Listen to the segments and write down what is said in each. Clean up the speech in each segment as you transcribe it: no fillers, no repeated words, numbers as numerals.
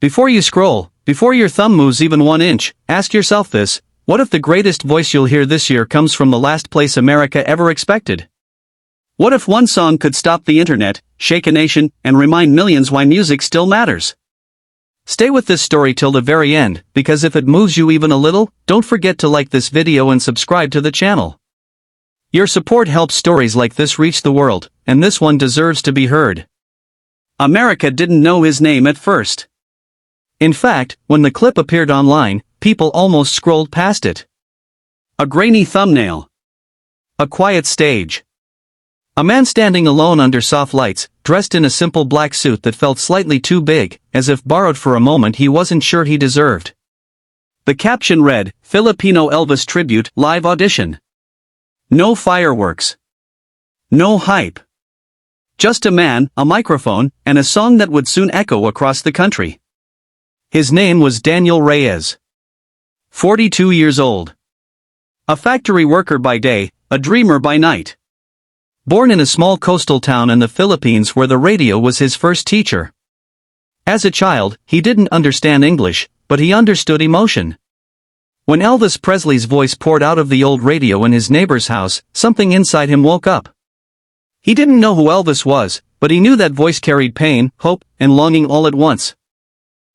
Before you scroll, before your thumb moves even 1 inch, ask yourself this: what if the greatest voice you'll hear this year comes from the last place America ever expected? What if one song could stop the internet, shake a nation, and remind millions why music still matters? Stay with this story till the very end, because if it moves you even a little, don't forget to like this video and subscribe to the channel. Your support helps stories like this reach the world, and this one deserves to be heard. America didn't know his name at first. In fact, when the clip appeared online, people almost scrolled past it. A grainy thumbnail. A quiet stage. A man standing alone under soft lights, dressed in a simple black suit that felt slightly too big, as if borrowed for a moment he wasn't sure he deserved. The caption read, "Filipino Elvis Tribute Live Audition." No fireworks. No hype. Just a man, a microphone, and a song that would soon echo across the country. His name was Daniel Reyes. 42 years old. A factory worker by day, a dreamer by night. Born in a small coastal town in the Philippines where the radio was his first teacher. As a child, he didn't understand English, but he understood emotion. When Elvis Presley's voice poured out of the old radio in his neighbor's house, something inside him woke up. He didn't know who Elvis was, but he knew that voice carried pain, hope, and longing all at once.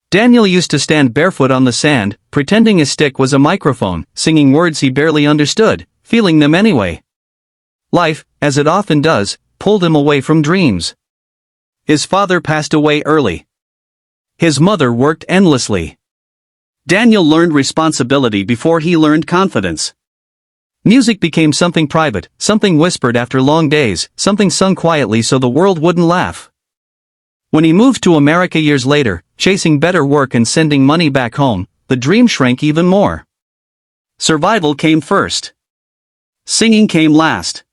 Daniel used to stand barefoot on the sand, pretending his stick was a microphone, singing words he barely understood, feeling them anyway. Life, as it often does, pulled him away from dreams. His father passed away early. His mother worked endlessly. Daniel learned responsibility before he learned confidence. Music became something private, something whispered after long days, something sung quietly so the world wouldn't laugh. When he moved to America years later, chasing better work and sending money back home, the dream shrank even more. Survival came first. Singing came last.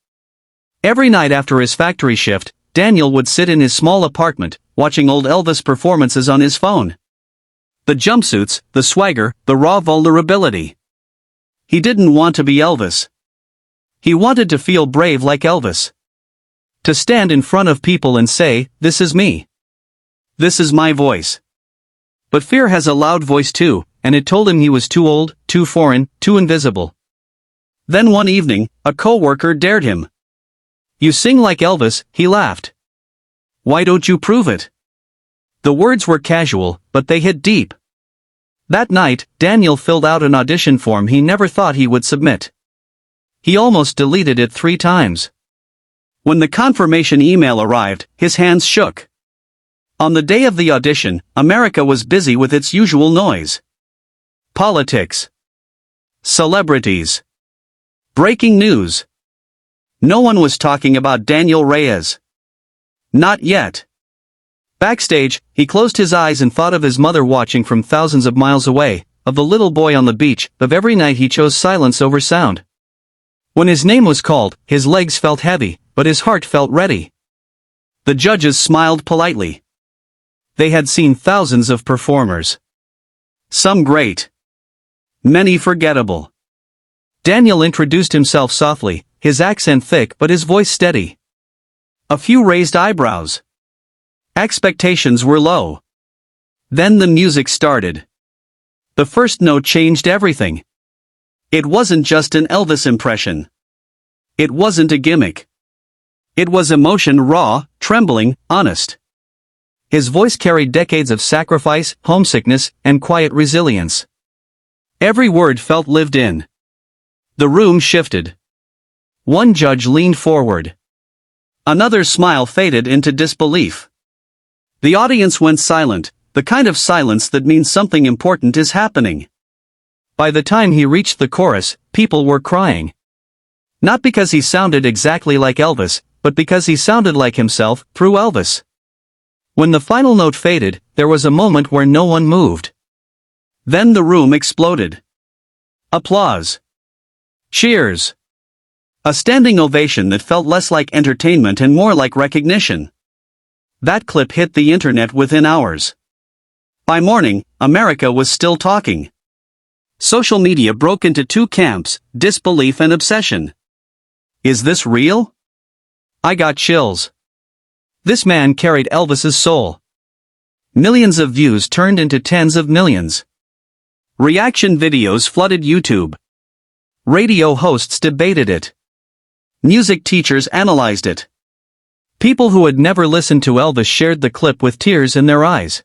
Every night after his factory shift, Daniel would sit in his small apartment, watching old Elvis performances on his phone. The jumpsuits, the swagger, the raw vulnerability. He didn't want to be Elvis. He wanted to feel brave like Elvis. To stand in front of people and say, "This is me. This is my voice." But fear has a loud voice too, and it told him he was too old, too foreign, too invisible. Then one evening, a coworker dared him. "You sing like Elvis," he laughed. "Why don't you prove it?" The words were casual, but they hit deep. That night, Daniel filled out an audition form he never thought he would submit. He almost deleted it 3 times. When the confirmation email arrived, his hands shook. On the day of the audition, America was busy with its usual noise. Politics. Celebrities. Breaking news. No one was talking about Daniel Reyes. Not yet. Backstage, he closed his eyes and thought of his mother watching from thousands of miles away, of the little boy on the beach, of every night he chose silence over sound. When his name was called, his legs felt heavy, but his heart felt ready. The judges smiled politely. They had seen thousands of performers. Some great. Many forgettable. Daniel introduced himself softly, his accent thick but his voice steady. A few raised eyebrows. Expectations were low. Then the music started. The first note changed everything. It wasn't just an Elvis impression. It wasn't a gimmick. It was emotion, raw, trembling, honest. His voice carried decades of sacrifice, homesickness, and quiet resilience. Every word felt lived in. The room shifted. One judge leaned forward. Another's smile faded into disbelief. The audience went silent, the kind of silence that means something important is happening. By the time he reached the chorus, people were crying. Not because he sounded exactly like Elvis, but because he sounded like himself, through Elvis. When the final note faded, there was a moment where no one moved. Then the room exploded. Applause. Cheers. A standing ovation that felt less like entertainment and more like recognition. That clip hit the internet within hours. By morning, America was still talking. Social media broke into 2 camps, disbelief and obsession. Is this real? I got chills. This man carried Elvis's soul. Millions of views turned into tens of millions. Reaction videos flooded YouTube. Radio hosts debated it. Music teachers analyzed it. People who had never listened to Elvis shared the clip with tears in their eyes.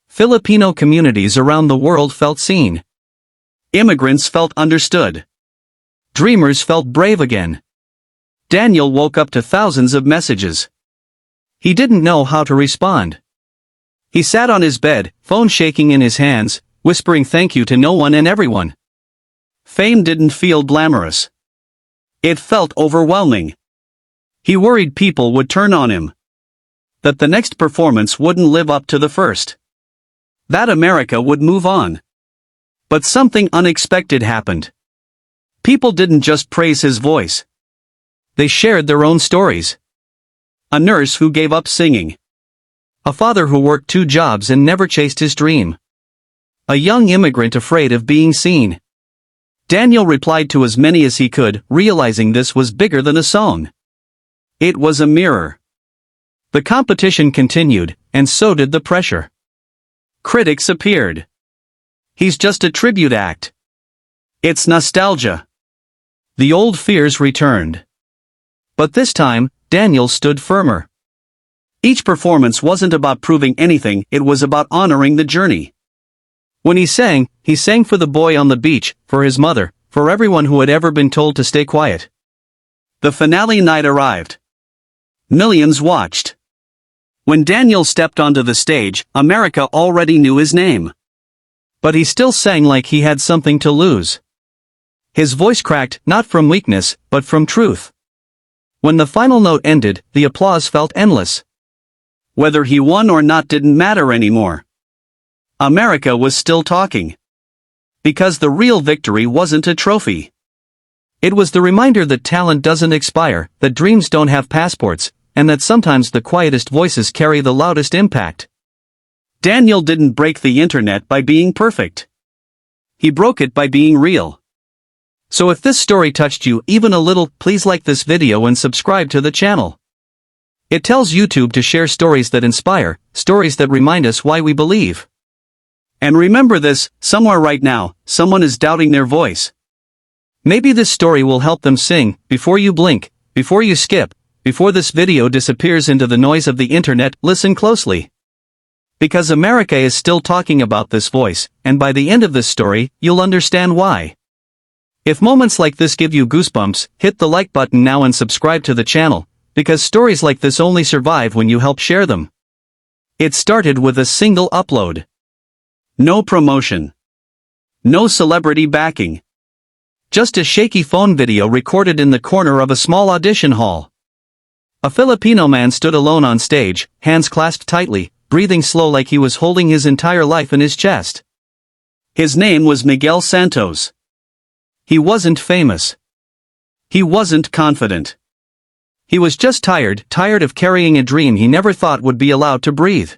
Filipino communities around the world felt seen. Immigrants felt understood. Dreamers felt brave again. Daniel woke up to thousands of messages. He didn't know how to respond. He sat on his bed, phone shaking in his hands, whispering thank you to no one and everyone. Fame didn't feel glamorous. It felt overwhelming. He worried people would turn on him. That the next performance wouldn't live up to the first. That America would move on. But something unexpected happened. People didn't just praise his voice. They shared their own stories. A nurse who gave up singing. A father who worked 2 jobs and never chased his dream. A young immigrant afraid of being seen. Daniel replied to as many as he could, realizing this was bigger than a song. It was a mirror. The competition continued, and so did the pressure. Critics appeared. He's just a tribute act. It's nostalgia. The old fears returned. But this time, Daniel stood firmer. Each performance wasn't about proving anything, it was about honoring the journey. When he sang for the boy on the beach, for his mother, for everyone who had ever been told to stay quiet. The finale night arrived. Millions watched. When Daniel stepped onto the stage, America already knew his name. But he still sang like he had something to lose. His voice cracked, not from weakness, but from truth. When the final note ended, the applause felt endless. Whether he won or not didn't matter anymore. America was still talking. Because the real victory wasn't a trophy. It was the reminder that talent doesn't expire, that dreams don't have passports, and that sometimes the quietest voices carry the loudest impact. Daniel didn't break the internet by being perfect. He broke it by being real. So if this story touched you even a little, please like this video and subscribe to the channel. It tells YouTube to share stories that inspire, stories that remind us why we believe. And remember this, somewhere right now, someone is doubting their voice. Maybe this story will help them sing, before you blink, before you skip, before this video disappears into the noise of the internet. Listen closely. Because America is still talking about this voice, and by the end of this story, you'll understand why. If moments like this give you goosebumps, hit the like button now and subscribe to the channel, because stories like this only survive when you help share them. It started with a single upload. No promotion. No celebrity backing. Just a shaky phone video recorded in the corner of a small audition hall. A Filipino man stood alone on stage, hands clasped tightly, breathing slow like he was holding his entire life in his chest. His name was Miguel Santos. He wasn't famous. He wasn't confident. He was just tired of carrying a dream he never thought would be allowed to breathe.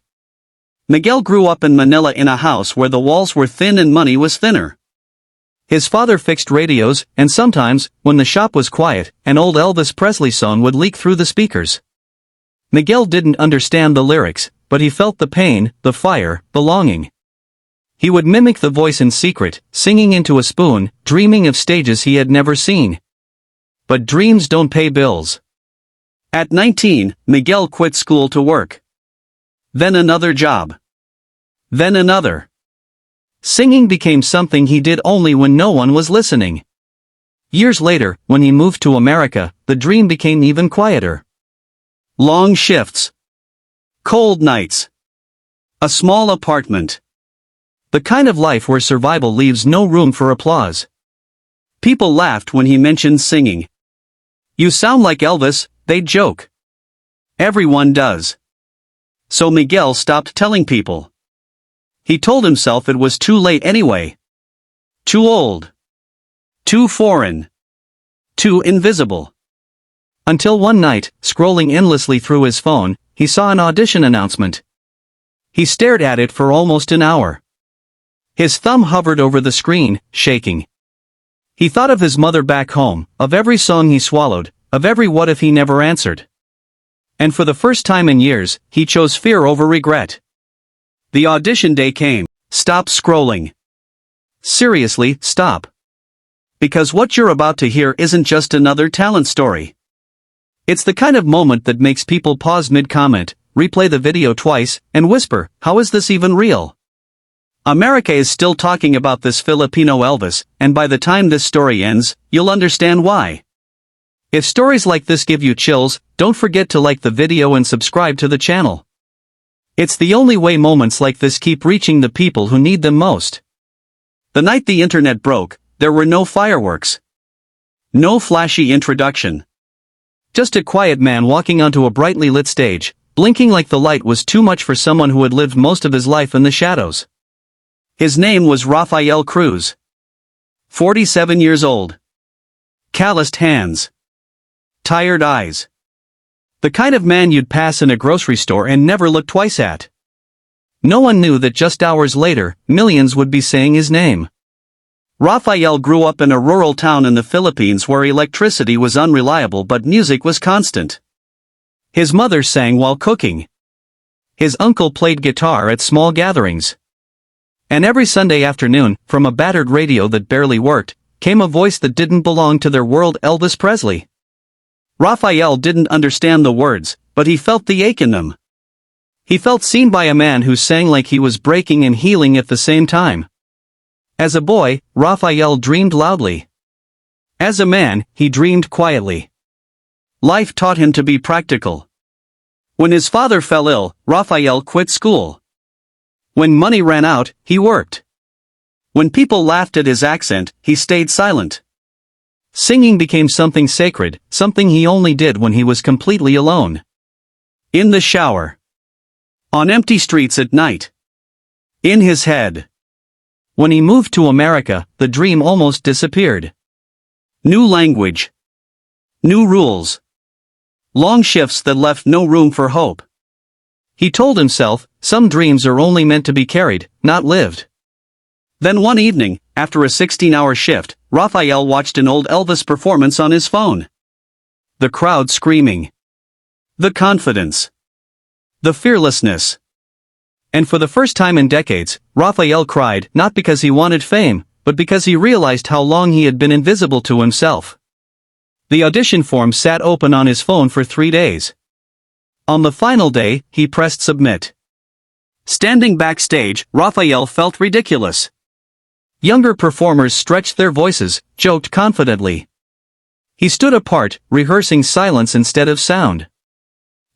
Miguel grew up in Manila in a house where the walls were thin and money was thinner. His father fixed radios, and sometimes, when the shop was quiet, an old Elvis Presley song would leak through the speakers. Miguel didn't understand the lyrics, but he felt the pain, the fire, the longing. He would mimic the voice in secret, singing into a spoon, dreaming of stages he had never seen. But dreams don't pay bills. At 19, Miguel quit school to work. Then another job. Then another. Singing became something he did only when no one was listening. Years later, when he moved to America, the dream became even quieter. Long shifts. Cold nights. A small apartment. The kind of life where survival leaves no room for applause. People laughed when he mentioned singing. "You sound like Elvis," they'd joke. Everyone does. So Miguel stopped telling people. He told himself it was too late anyway. Too old. Too foreign. Too invisible. Until one night, scrolling endlessly through his phone, he saw an audition announcement. He stared at it for almost an hour. His thumb hovered over the screen, shaking. He thought of his mother back home, of every song he swallowed, of every what if he never answered. And for the first time in years, he chose fear over regret. The audition day came. Stop scrolling. Seriously, stop. Because what you're about to hear isn't just another talent story. It's the kind of moment that makes people pause mid-comment, replay the video twice, and whisper, "How is this even real?" America is still talking about this Filipino Elvis, and by the time this story ends, you'll understand why. If stories like this give you chills, don't forget to like the video and subscribe to the channel. It's the only way moments like this keep reaching the people who need them most. The night the internet broke, there were no fireworks. No flashy introduction. Just a quiet man walking onto a brightly lit stage, blinking like the light was too much for someone who had lived most of his life in the shadows. His name was Rafael Cruz. 47 years old. Calloused hands. Tired eyes. The kind of man you'd pass in a grocery store and never look twice at. No one knew that just hours later, millions would be saying his name. Rafael grew up in a rural town in the Philippines where electricity was unreliable but music was constant. His mother sang while cooking. His uncle played guitar at small gatherings. And every Sunday afternoon, from a battered radio that barely worked, came a voice that didn't belong to their world: Elvis Presley. Rafael didn't understand the words, but he felt the ache in them. He felt seen by a man who sang like he was breaking and healing at the same time. As a boy, Rafael dreamed loudly. As a man, he dreamed quietly. Life taught him to be practical. When his father fell ill, Rafael quit school. When money ran out, he worked. When people laughed at his accent, he stayed silent. Singing became something sacred, something he only did when he was completely alone. In the shower. On empty streets at night. In his head. When he moved to America, the dream almost disappeared. New language. New rules. Long shifts that left no room for hope. He told himself, some dreams are only meant to be carried, not lived. Then one evening, after a 16-hour shift, Rafael watched an old Elvis performance on his phone. The crowd screaming. The confidence. The fearlessness. And for the first time in decades, Rafael cried, not because he wanted fame, but because he realized how long he had been invisible to himself. The audition form sat open on his phone for 3 days. On the final day, he pressed submit. Standing backstage, Rafael felt ridiculous. Younger performers stretched their voices, joked confidently. He stood apart, rehearsing silence instead of sound.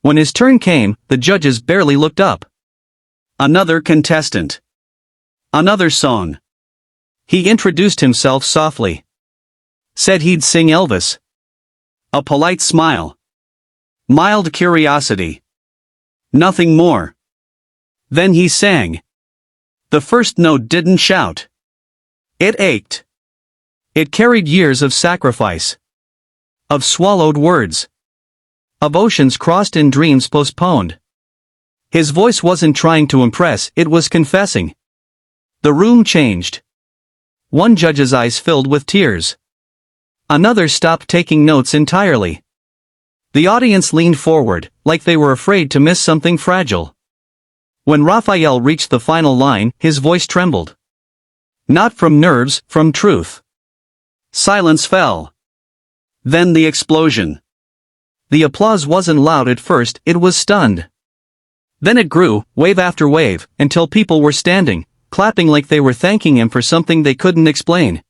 When his turn came, the judges barely looked up. Another contestant. Another song. He introduced himself softly. Said he'd sing Elvis. A polite smile. Mild curiosity. Nothing more. Then he sang. The first note didn't shout. It ached. It carried years of sacrifice. Of swallowed words. Of oceans crossed and dreams postponed. His voice wasn't trying to impress, it was confessing. The room changed. One judge's eyes filled with tears. Another stopped taking notes entirely. The audience leaned forward, like they were afraid to miss something fragile. When Rafael reached the final line, his voice trembled. Not from nerves, from truth. Silence fell. Then the explosion. The applause wasn't loud at first, it was stunned. Then it grew, wave after wave, until people were standing, clapping like they were thanking him for something they couldn't explain.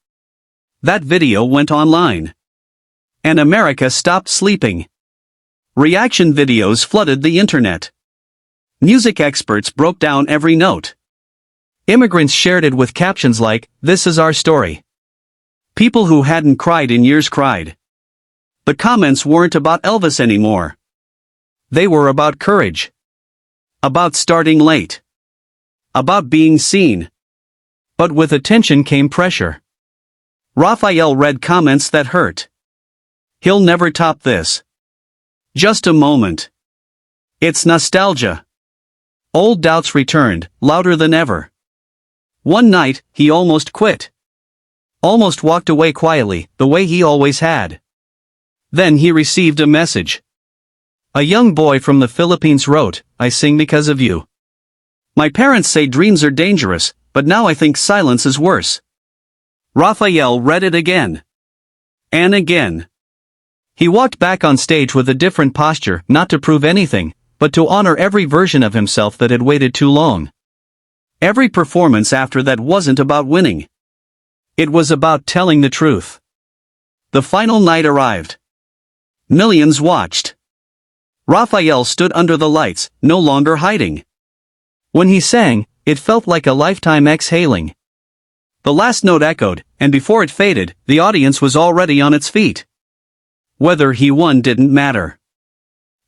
That video went online. And America stopped sleeping. Reaction videos flooded the internet. Music experts broke down every note. Immigrants shared it with captions like, "This is our story." People who hadn't cried in years cried. The comments weren't about Elvis anymore. They were about courage. About starting late. About being seen. But with attention came pressure. Rafael read comments that hurt. He'll never top this. Just a moment. It's nostalgia. Old doubts returned, louder than ever. One night, he almost quit. Almost walked away quietly, the way he always had. Then he received a message. A young boy from the Philippines wrote, "I sing because of you." My parents say dreams are dangerous, but now I think silence is worse. Raphael read it again. And again. He walked back on stage with a different posture, not to prove anything, but to honor every version of himself that had waited too long. Every performance after that wasn't about winning. It was about telling the truth. The final night arrived. Millions watched. Raphael stood under the lights, no longer hiding. When he sang, it felt like a lifetime exhaling. The last note echoed, and before it faded, the audience was already on its feet. Whether he won didn't matter.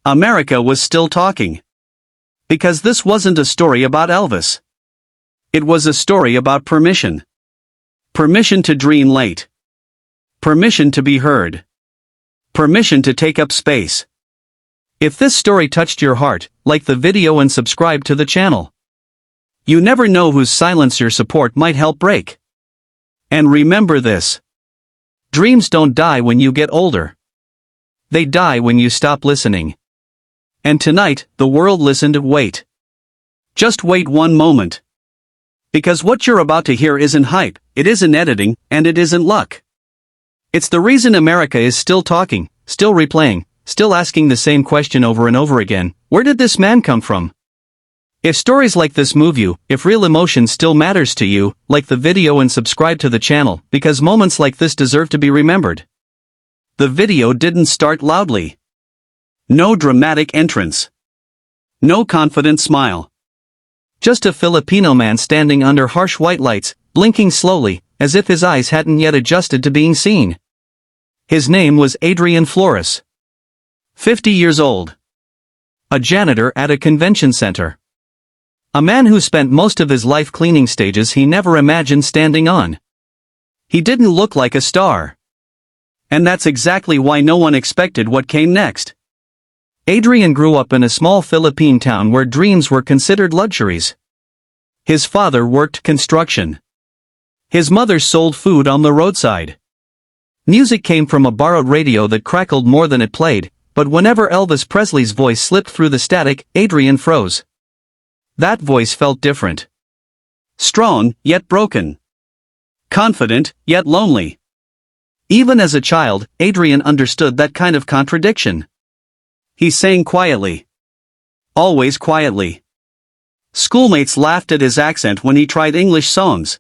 America was still talking. Because this wasn't a story about Elvis. It was a story about permission. Permission to dream late. Permission to be heard. Permission to take up space. If this story touched your heart, like the video and subscribe to the channel. You never know whose silence your support might help break. And remember this. Dreams don't die when you get older. They die when you stop listening. And tonight, the world listened. Wait. Just wait one moment. Because what you're about to hear isn't hype, it isn't editing, and it isn't luck. It's the reason America is still talking, still replaying, still asking the same question over and over again. Where did this man come from? If stories like this move you, if real emotion still matters to you, like the video and subscribe to the channel, because moments like this deserve to be remembered. The video didn't start loudly. No dramatic entrance. No confident smile. Just a Filipino man standing under harsh white lights, blinking slowly, as if his eyes hadn't yet adjusted to being seen. His name was Adrian Flores. 50 years old. A janitor at a convention center. A man who spent most of his life cleaning stages he never imagined standing on. He didn't look like a star. And that's exactly why no one expected what came next. Adrian grew up in a small Philippine town where dreams were considered luxuries. His father worked construction. His mother sold food on the roadside. Music came from a borrowed radio that crackled more than it played, but whenever Elvis Presley's voice slipped through the static, Adrian froze. That voice felt different. Strong, yet broken. Confident, yet lonely. Even as a child, Adrian understood that kind of contradiction. He sang quietly. Always quietly. Schoolmates laughed at his accent when he tried English songs.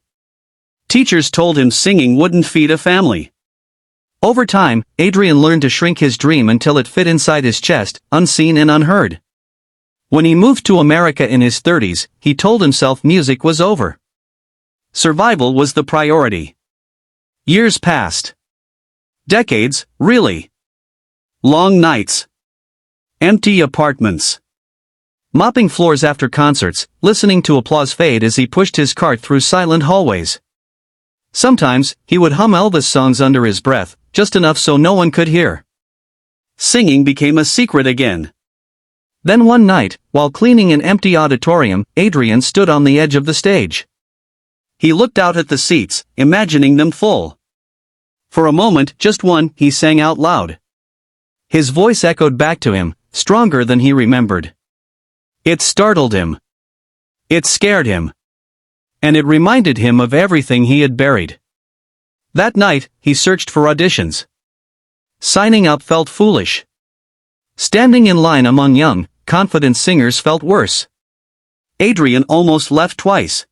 Teachers told him singing wouldn't feed a family. Over time, Adrian learned to shrink his dream until it fit inside his chest, unseen and unheard. When he moved to America in his 30s, he told himself music was over. Survival was the priority. Years passed. Decades, really. Long nights. Empty apartments. Mopping floors after concerts, listening to applause fade as he pushed his cart through silent hallways. Sometimes, he would hum Elvis songs under his breath, just enough so no one could hear. Singing became a secret again. Then one night, while cleaning an empty auditorium, Adrian stood on the edge of the stage. He looked out at the seats, imagining them full. For a moment, just one, he sang out loud. His voice echoed back to him, stronger than he remembered. It startled him. It scared him. And it reminded him of everything he had buried. That night, he searched for auditions. Signing up felt foolish. Standing in line among young, confident singers felt worse. Adrian almost left twice.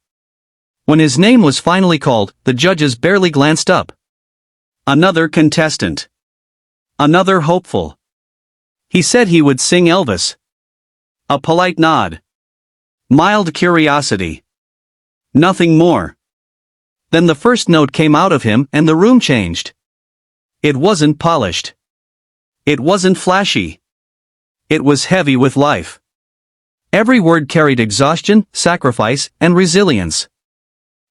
When his name was finally called, the judges barely glanced up. Another contestant. Another hopeful. He said he would sing Elvis. A polite nod. Mild curiosity. Nothing more. Then the first note came out of him and the room changed. It wasn't polished. It wasn't flashy. It was heavy with life. Every word carried exhaustion, sacrifice, and resilience.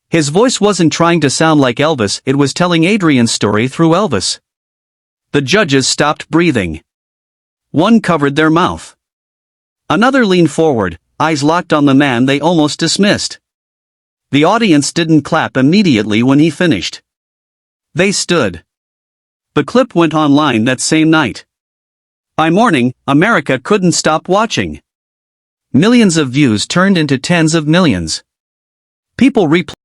His voice wasn't trying to sound like Elvis, it was telling Adrian's story through Elvis. The judges stopped breathing. One covered their mouth. Another leaned forward, eyes locked on the man they almost dismissed. The audience didn't clap immediately when he finished. They stood. The clip went online that same night. By morning, America couldn't stop watching. Millions of views turned into tens of millions. People replay